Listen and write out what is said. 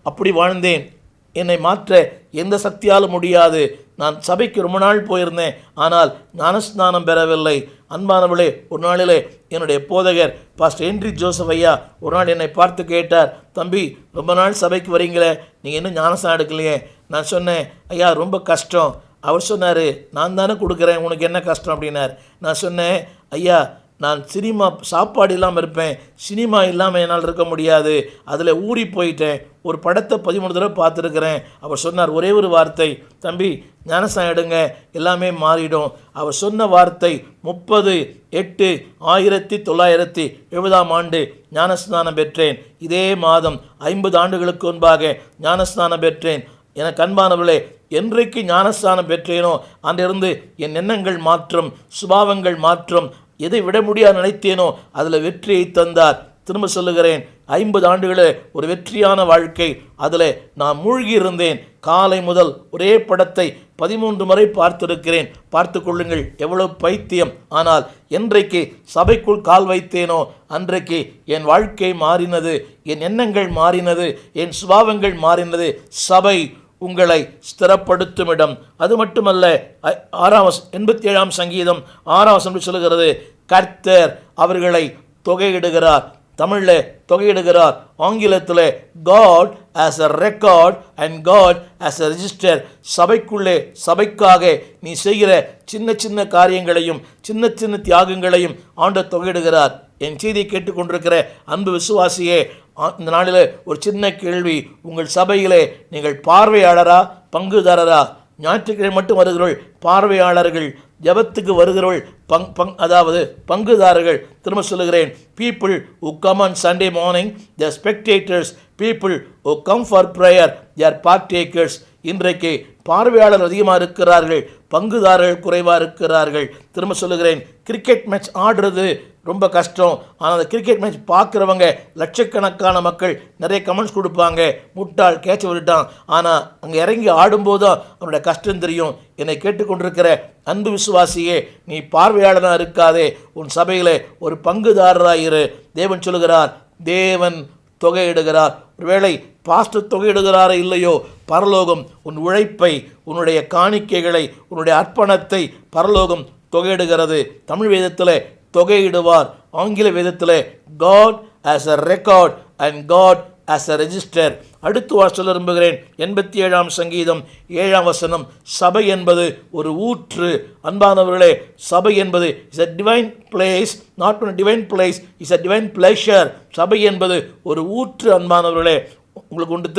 அப்படி வாழ்ந்தேன். என்னை மாற்ற எந்த சக்தியாலும் முடியாது. நான் சபைக்கு ரொம்ப நாள் போயிருந்தேன், ஆனால் ஞானஸ்நானம் பெறவில்லை. அன்பானவளே, ஒரு நாளிலே என்னுடைய போதகர் பாஸ்டர் ஹென்றி ஜோசப் ஐயா ஒரு நாள் என்னை பார்த்து கேட்டார், தம்பி ரொம்ப நாள் சபைக்கு வரீங்களே, நீங்கள் இன்னும் ஞானஸ்நானம் எடுக்கலையே? நான் சொன்னேன், ஐயா ரொம்ப கஷ்டம். அவர் சொன்னார், நான் தானே கொடுக்குறேன், உனக்கு என்ன கஷ்டம் அப்படின்னார். நான் சொன்னேன், ஐயா நான் சினிமா சாப்பாடு இல்லாமல் இருப்பேன், சினிமா இல்லாமல் என்னால் இருக்க முடியாது, அதில் ஊறி போயிட்டேன். ஒரு படத்தை 13 தடவை பார்த்துருக்கிறேன். அவர் சொன்னார் ஒரே ஒரு வார்த்தை, தம்பி ஞானஸ்நானம் எடுங்க, எல்லாமே மாறிடும். அவர் சொன்ன வார்த்தை 30/8/1970 ஞானஸ்நானம் பெற்றேன். இதே மாதம் 50 ஆண்டுகளுக்கு முன்பாக ஞானஸ்நானம் பெற்றேன். எனக்கு அன்பானவர்களே, என்றைக்கு ஞானஸ்நானம் பெற்றேனோ அன்றிருந்து என் எண்ணங்கள் மாற்றம், சுபாவங்கள் மாற்றம், எதை விட முடியாது நினைத்தேனோ அதில் வெற்றியை தந்தார். திரும்ப சொல்லுகிறேன், 50 ஆண்டுகளில் ஒரு வெற்றியான வாழ்க்கை, அதில் நான் மூழ்கி இருந்தேன். காலை முதல் ஒரே படத்தை 13 முறை பார்த்திருக்கிறேன். பார்த்து கொள்ளுங்கள் எவ்வளவு பைத்தியம். ஆனால் என்றைக்கு சபைக்குள் கால் வைத்தேனோ அன்றைக்கு என் வாழ்க்கை மாறினது, என் எண்ணங்கள் மாறினது, என் சுபாவங்கள் மாறினது. சபை உங்களை ஸ்திரப்படுத்தும் இடம். அது மட்டுமல்ல, 87ஆம் சங்கீதம் 6 சொல்லுகிறது, கர்த்தர் அவர்களை தொகையிடுகிறார். தமிழில் தொகையிடுகிறார், ஆங்கிலத்தில் God as a record and God as a register. சபைக்குள்ளே சபைக்காக நீ செய்கிற சின்ன சின்ன காரியங்களையும் சின்ன சின்ன தியாகங்களையும் ஆண்டவர் தொகையிடுகிறார். என் செய்தியை கேட்டுக்கொண்டிருக்கிற அன்பு விசுவாசியே, இந்த நாளில் ஒரு சின்ன கேள்வி, உங்கள் சபையிலே நீங்கள் பார்வையாளரா பங்குதாரரா? ஞாயிற்றுக்கிழமை மட்டும் வருகிறவர்கள் பார்வையாளர்கள், ஜபத்துக்கு வருகிறவர்கள் அதாவது பங்குதாரர்கள். திரும்ப சொல்லுகிறேன், people who come on Sunday morning they are spectators, people who come for prayer they are partakers. இன்றைக்கு பார்வையாளர் அதிகமாக இருக்கிறார்கள், பங்குதாரர்கள் குறைவாக இருக்கிறார்கள். திரும்ப சொல்லுகிறேன், கிரிக்கெட் மேட்ச் ஆடுறது ரொம்ப கஷ்டம், ஆனால் அந்த கிரிக்கெட் மேட்ச் பார்க்குறவங்க லட்சக்கணக்கான மக்கள் நிறைய கமெண்ட்ஸ் கொடுப்பாங்க, முட்டாள் கேட்ச விட்டான். ஆனால் அங்கே இறங்கி ஆடும்போது தான் அவனுடைய கஷ்டம் தெரியும். என்னை கேட்டுக்கொண்டிருக்கிற அன்பு விசுவாசியே, நீ பார்வையாளனாக இருக்காதே, உன் சபையில் ஒரு பங்குதாரராக இரு. தேவன் சொல்லுகிறார், தேவன் தொகையிடுகிறார். ஒருவேளை பாஸ்டர் தொகையிடுகிறாரோ இல்லையோ, பரலோகம் உன் உழைப்பை, உன்னுடைய காணிக்கைகளை, உன்னுடைய அர்ப்பணத்தை பரலோகம் தொகையிடுகிறது. தமிழ் வேதத்தில் தொகையிடுவார், ஆங்கில வேதத்தில் God as a record and God as a register. அடுத்து சொல்ல விரும்புகிறேன், 87ஆம் சங்கீதம் 7 சபை என்பது ஒரு ஊற்று. அன்பானவர்களே, சபை என்பது is a divine place, not a divine place, is a divine pleasure. சபை என்பது ஒரு ஊற்று. அன்பானவர்களே, உங்களுக்கு ஒன்று தெரியும்,